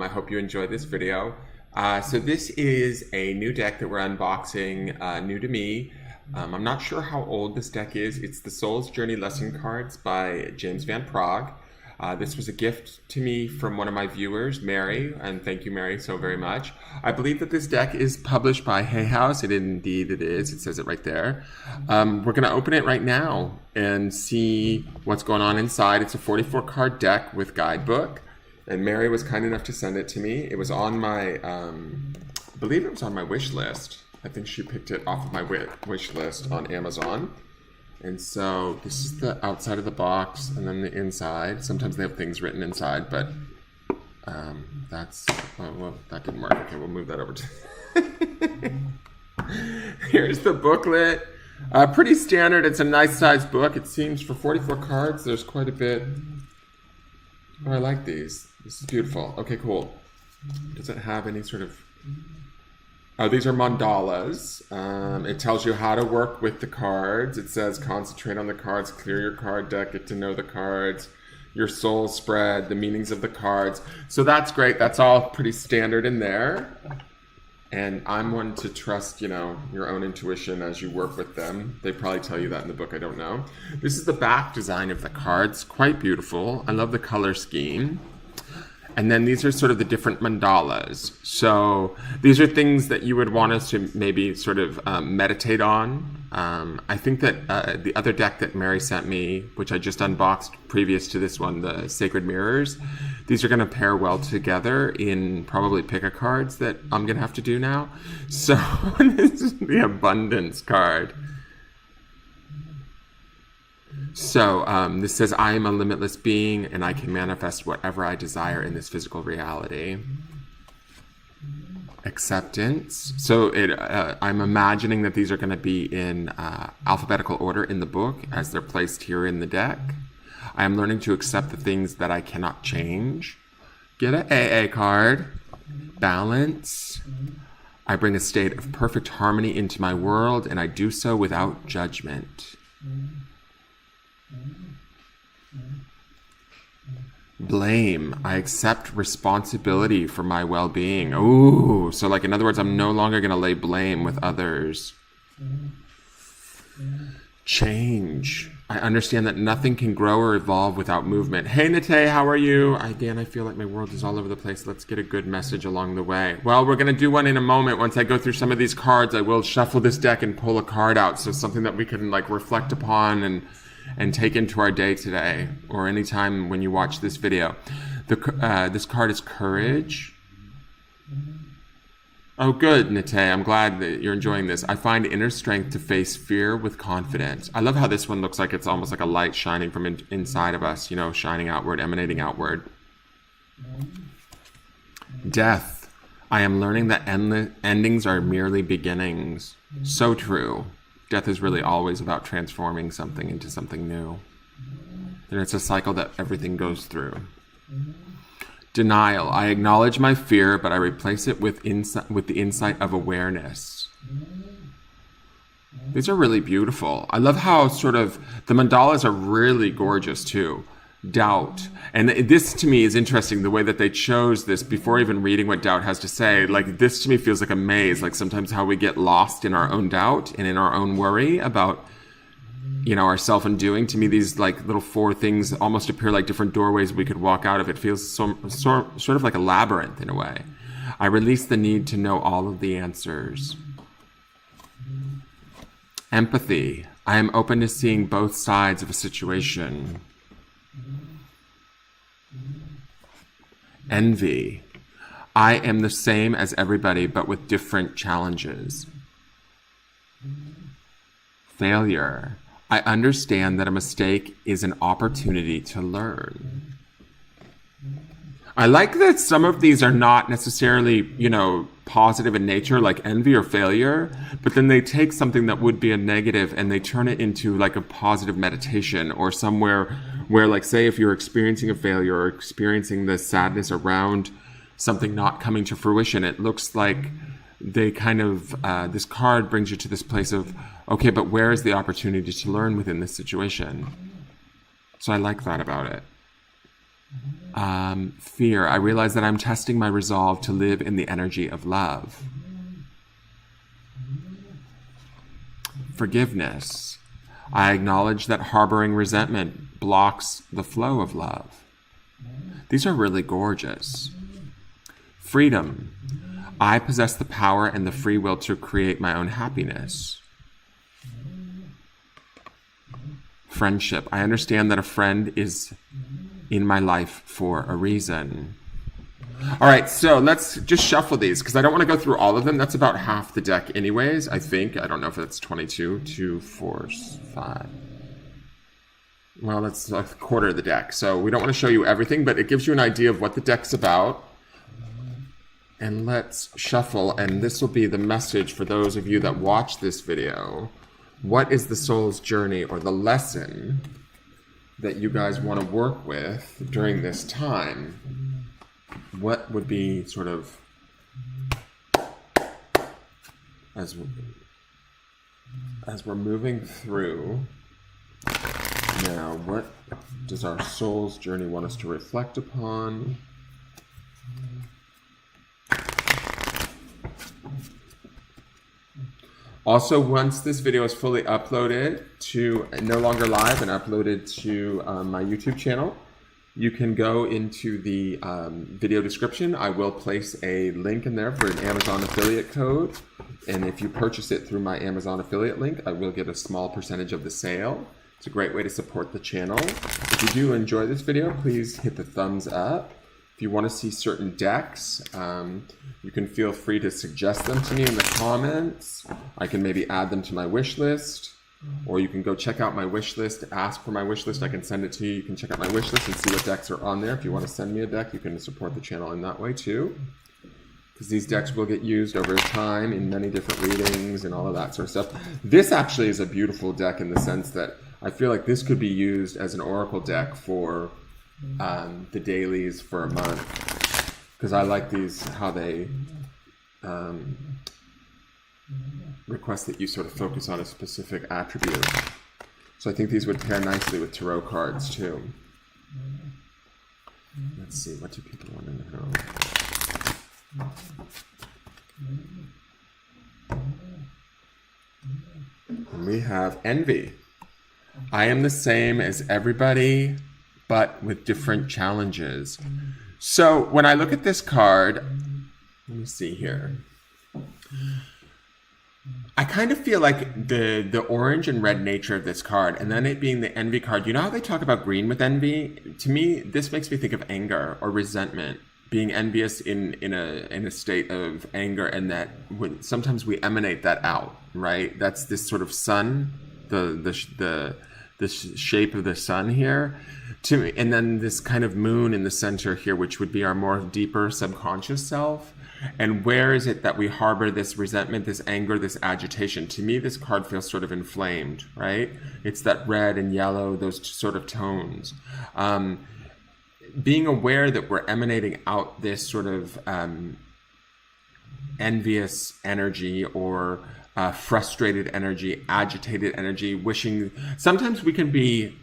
I hope you enjoyed this video. So this is a new deck that we're unboxing, new to me. I'm not sure how old this deck is. It's the Soulsjourney Lesson Cards by James Van Praagh. This was a gift to me from one of my viewers, Mary, and thank you, Mary, so very much. I believe that this deck is published by Hay House. Indeed it is. It says it right there. We're going to open it right now and see what's going on inside. It's a 44-card deck with guidebook. And Mary was kind enough to send it to me. It was on my, I believe it was on my wish list. I think she picked it off of my wish list on Amazon. And so this is the outside of the box and then the inside. Sometimes they have things written inside, but well, that didn't work. Okay, we'll move that over to... Here's the booklet. Pretty standard. It's a nice size book. It seems for 44 cards, there's quite a bit. Oh, I like these. This is beautiful. Okay, cool. Does it have any sort of... Oh, these are mandalas. It tells you how to work with the cards. It says concentrate on the cards, clear your card deck, get to know the cards, your soul spread, the meanings of the cards. So that's great. That's all pretty standard in there. And I'm one to trust, you know, your own intuition as you work with them. They probably tell you that in the book, I don't know. This is the back design of the cards. Quite beautiful. I love the color scheme. And then these are sort of the different mandalas. So these are things that you would want us to maybe sort of meditate on. I think that the other deck that Mary sent me, which I just unboxed previous to this one, the Sacred Mirrors, these are going to pair well together in probably pick-a-cards that I'm going to have to do now. So this is the Abundance card. So this says, I am a limitless being and I can manifest whatever I desire in this physical reality. Acceptance. So I'm imagining that these are going to be in alphabetical order in the book as they're placed here in the deck. I am learning to accept the things that I cannot change. Get an AA card. Balance. I bring a state of perfect harmony into my world and I do so without judgment. Blame. I accept responsibility for my well-being. Ooh, so like in other words, I'm no longer going to lay blame with others. Change. I understand that nothing can grow or evolve without movement. Hey, Nate, how are you? Dan, I feel like my world is all over the place. Let's get a good message along the way. Well, we're going to do one in a moment. Once I go through some of these cards, I will shuffle this deck and pull a card out. So something that we can like reflect upon and take into our day today or anytime when you watch this video. This card is Courage. Oh, good, Nate. I'm glad that you're enjoying this. I find inner strength to face fear with confidence. I love how this one looks like it's almost like a light shining from inside of us, you know, shining outward, emanating outward. Death. I am learning that endings are merely beginnings. So true. Death is really always about transforming something into something new. And it's a cycle that everything goes through. Denial. I acknowledge my fear, but I replace it with the insight of awareness. These are really beautiful. I love how sort of the mandalas are really gorgeous too. Doubt. And this to me is interesting, the way that they chose this before even reading what doubt has to say. Like this to me feels like a maze, like sometimes how we get lost in our own doubt and in our own worry about, you know, our self-undoing. To me, these like little four things almost appear like different doorways we could walk out of. It feels sort of like a labyrinth in a way. I release the need to know all of the answers. Empathy. I am open to seeing both sides of a situation. Envy. I am the same as everybody, but with different challenges. Failure. I understand that a mistake is an opportunity to learn. I like that some of these are not necessarily, you know, positive in nature, like envy or failure, but then they take something that would be a negative and they turn it into like a positive meditation or somewhere where, like, say if you're experiencing a failure or experiencing the sadness around something not coming to fruition, it looks like they kind of, this card brings you to this place of, okay, but where is the opportunity to learn within this situation? So I like that about it. Fear. I realize that I'm testing my resolve to live in the energy of love. Forgiveness. I acknowledge that harboring resentment blocks the flow of love. These are really gorgeous. Freedom. I possess the power and the free will to create my own happiness. Friendship. I understand that a friend is in my life for a reason. All right, so let's just shuffle these because I don't want to go through all of them. That's about half the deck anyways, I think. I don't know if it's 22, 2, 4, 5. Well, that's a quarter of the deck. So we don't want to show you everything, but it gives you an idea of what the deck's about. And let's shuffle, and this will be the message for those of you that watch this video. What is the soul's journey or the lesson that you guys want to work with during this time? What would be sort of, as we're moving through now, what does our soul's journey want us to reflect upon? Also, once this video is fully uploaded to, no longer live and uploaded to my YouTube channel, you can go into the video description. I will place a link in there for an Amazon affiliate code. And if you purchase it through my Amazon affiliate link, I will get a small percentage of the sale. It's a great way to support the channel. If you do enjoy this video, please hit the thumbs up. If you want to see certain decks, you can feel free to suggest them to me in the comments. I can maybe add them to my wish list, or you can go check out my wish list, ask for my wish list. I can send it to you. You can check out my wish list and see what decks are on there. If you want to send me a deck, you can support the channel in that way too, because these decks will get used over time in many different readings and all of that sort of stuff. This actually is a beautiful deck in the sense that I feel like this could be used as an oracle deck for the dailies for a month, because I like these, how they request that you sort of focus on a specific attribute. So I think these would pair nicely with tarot cards too. Let's see, what do people want to know? And we have envy. I am the same as everybody, but with different challenges. So when I look at this card, let me see here. I kind of feel like the orange and red nature of this card, and then it being the envy card. You know how they talk about green with envy? To me, this makes me think of anger or resentment, being envious in a state of anger, and that when sometimes we emanate that out, right? That's this sort of sun, the shape of the sun here, to me, and then this kind of moon in the center here, which would be our more deeper subconscious self. And where is it that we harbor this resentment, this anger, this agitation? To me, this card feels sort of inflamed, right? It's that red and yellow, those sort of tones. Being aware that we're emanating out this sort of envious energy, or frustrated energy, agitated energy, wishing. Sometimes we can be,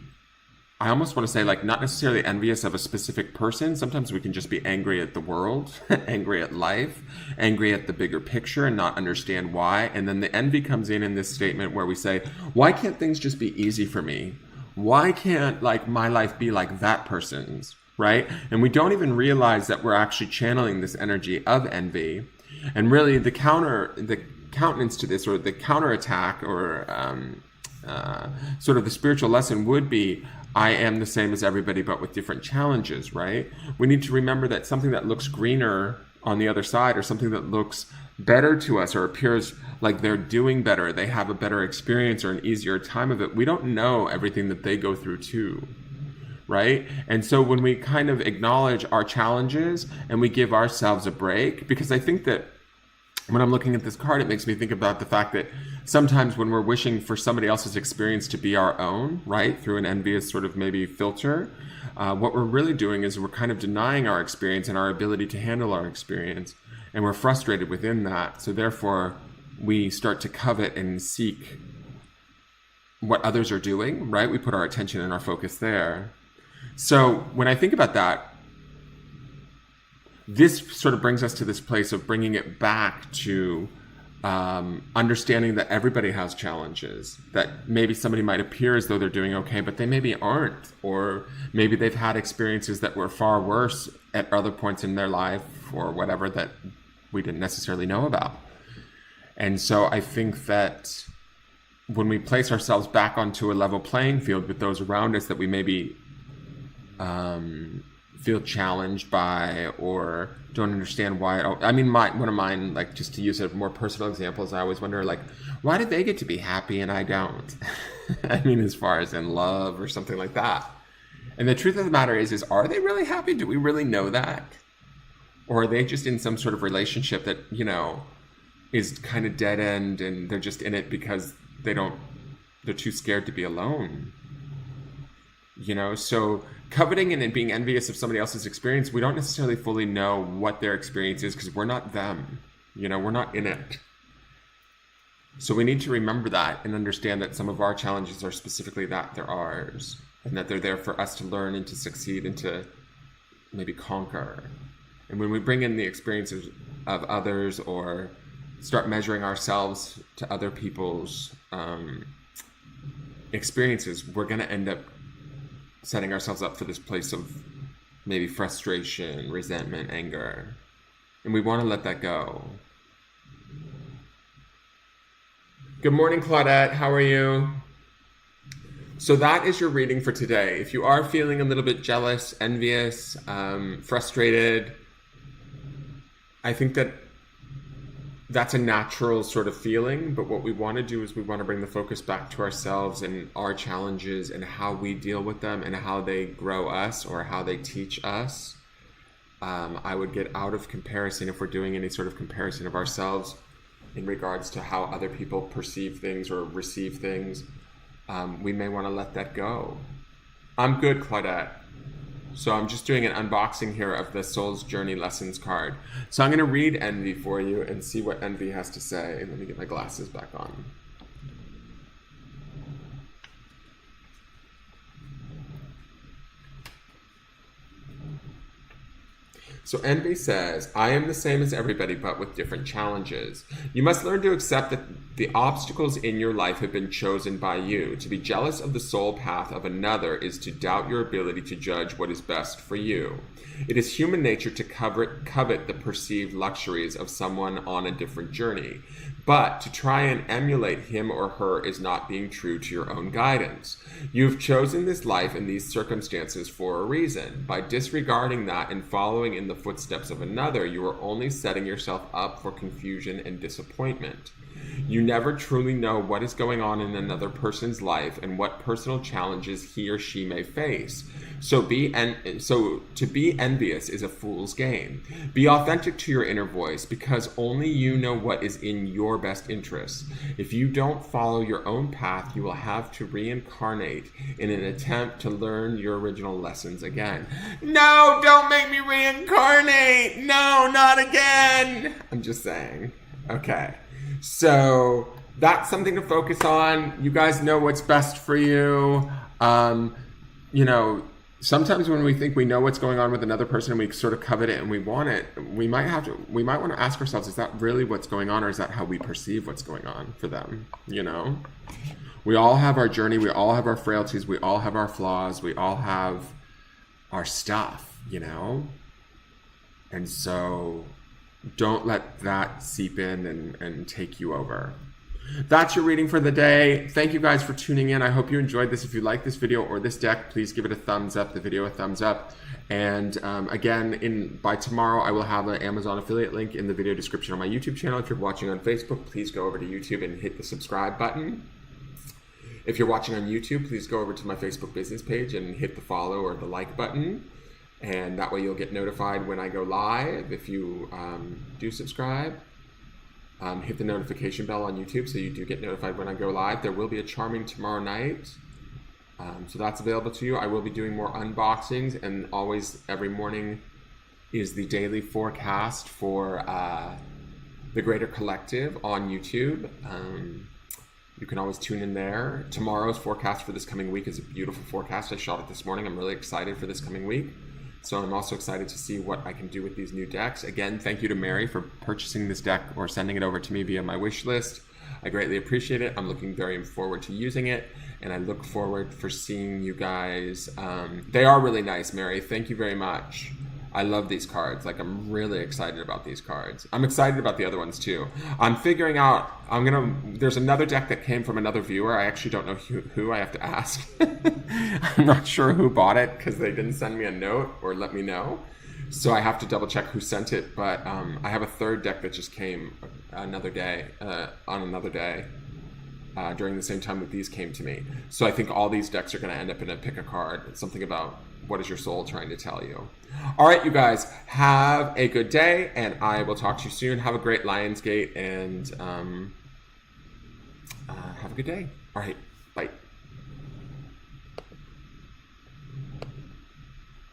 I almost want to say, like, not necessarily envious of a specific person. Sometimes we can just be angry at the world, angry at life, angry at the bigger picture, and not understand why. And then the envy comes in this statement where we say, why can't things just be easy for me? Why can't, like, my life be like that person's, right? And we don't even realize that we're actually channeling this energy of envy. And really the countenance to this, or the counterattack, or sort of the spiritual lesson would be, I am the same as everybody, but with different challenges, right? We need to remember that something that looks greener on the other side, or something that looks better to us, or appears like they're doing better, they have a better experience or an easier time of it, we don't know everything that they go through too, right? And so when we kind of acknowledge our challenges and we give ourselves a break, because I think that when I'm looking at this card, it makes me think about the fact that sometimes when we're wishing for somebody else's experience to be our own, right, through an envious sort of maybe filter, what we're really doing is we're kind of denying our experience and our ability to handle our experience. And we're frustrated within that. So therefore, we start to covet and seek what others are doing, right? We put our attention and our focus there. So when I think about that, this sort of brings us to this place of bringing it back to understanding that everybody has challenges, that maybe somebody might appear as though they're doing okay, but they maybe aren't, or maybe they've had experiences that were far worse at other points in their life or whatever that we didn't necessarily know about. And so I think that when we place ourselves back onto a level playing field with those around us that we maybe feel challenged by or don't understand why. I mean, one of mine, like, just to use a more personal example, is I always wonder, like, why did they get to be happy and I don't? I mean, as far as in love or something like that. And the truth of the matter is are they really happy? Do we really know that? Or are they just in some sort of relationship that, you know, is kind of dead end and they're just in it because they're too scared to be alone? You know, so coveting and being envious of somebody else's experience, we don't necessarily fully know what their experience is because we're not them. You know, we're not in it. So we need to remember that and understand that some of our challenges are specifically that they're ours, and that they're there for us to learn and to succeed and to maybe conquer. And when we bring in the experiences of others or start measuring ourselves to other people's experiences, we're going to end up setting ourselves up for this place of maybe frustration, resentment, anger. And we want to let that go. Good morning, Claudette. How are you? So that is your reading for today. If you are feeling a little bit jealous, envious, frustrated, I think that that's a natural sort of feeling, but what we want to do is we want to bring the focus back to ourselves and our challenges and how we deal with them and how they grow us or how they teach us. I would get out of comparison if we're doing any sort of comparison of ourselves in regards to how other people perceive things or receive things. We may want to let that go. I'm good, Claudette. So I'm just doing an unboxing here of the Soulsjourney lessons card. So I'm going to read Envy for you and see what Envy has to say. Let me get my glasses back on. So Envy says, I am the same as everybody, but with different challenges. You must learn to accept that the obstacles in your life have been chosen by you. To be jealous of the soul path of another is to doubt your ability to judge what is best for you. It is human nature to covet the perceived luxuries of someone on a different journey. But to try and emulate him or her is not being true to your own guidance. You've chosen this life and these circumstances for a reason. By disregarding that and following in the footsteps of another, you are only setting yourself up for confusion and disappointment. You never truly know what is going on in another person's life and what personal challenges he or she may face. So to be envious is a fool's game. Be authentic to your inner voice, because only you know what is in your best interests. If you don't follow your own path, you will have to reincarnate in an attempt to learn your original lessons again. No, don't make me reincarnate! No, not again! I'm just saying. Okay. So that's something to focus on. You guys know what's best for you. You know, sometimes when we think we know what's going on with another person and we sort of covet it and we want it, we might want to ask ourselves, is that really what's going on, or is that how we perceive what's going on for them? You know, we all have our journey. We all have our frailties. We all have our flaws. We all have our stuff, you know? And so don't let that seep in and take you over. That's your reading for the day. Thank you guys for tuning in. I hope you enjoyed this. If you like this video or this deck, please give it a thumbs up, the video a thumbs up. And again, by tomorrow, I will have an Amazon affiliate link in the video description on my YouTube channel. If you're watching on Facebook, please go over to YouTube and hit the subscribe button. If you're watching on YouTube, please go over to my Facebook business page and hit the follow or the like button. And that way you'll get notified when I go live. If you do subscribe, hit the notification bell on YouTube so you do get notified when I go live. There will be a charming tomorrow night. So that's available to you. I will be doing more unboxings, and always every morning is the daily forecast for the Greater Collective on YouTube. You can always tune in there. Tomorrow's forecast for this coming week is a beautiful forecast. I shot it this morning. I'm really excited for this coming week. So I'm also excited to see what I can do with these new decks. Again, thank you to Mary for purchasing this deck or sending it over to me via my wish list. I greatly appreciate it. I'm looking very forward to using it, and I look forward for seeing you guys. They are really nice, Mary. Thank you very much. I love these cards. Like, I'm really excited about these cards. I'm excited about the other ones too. I'm figuring out, there's another deck that came from another viewer. I actually don't know who I have to ask. I'm not sure who bought it because they didn't send me a note or let me know. So I have to double check who sent it. But I have a third deck that just came on another day, during the same time that these came to me. So I think all these decks are going to end up in a pick a card. It's something about what is your soul trying to tell you. All right, you guys, have a good day, and I will talk to you soon. Have a great Lionsgate, and have a good day. All right, bye.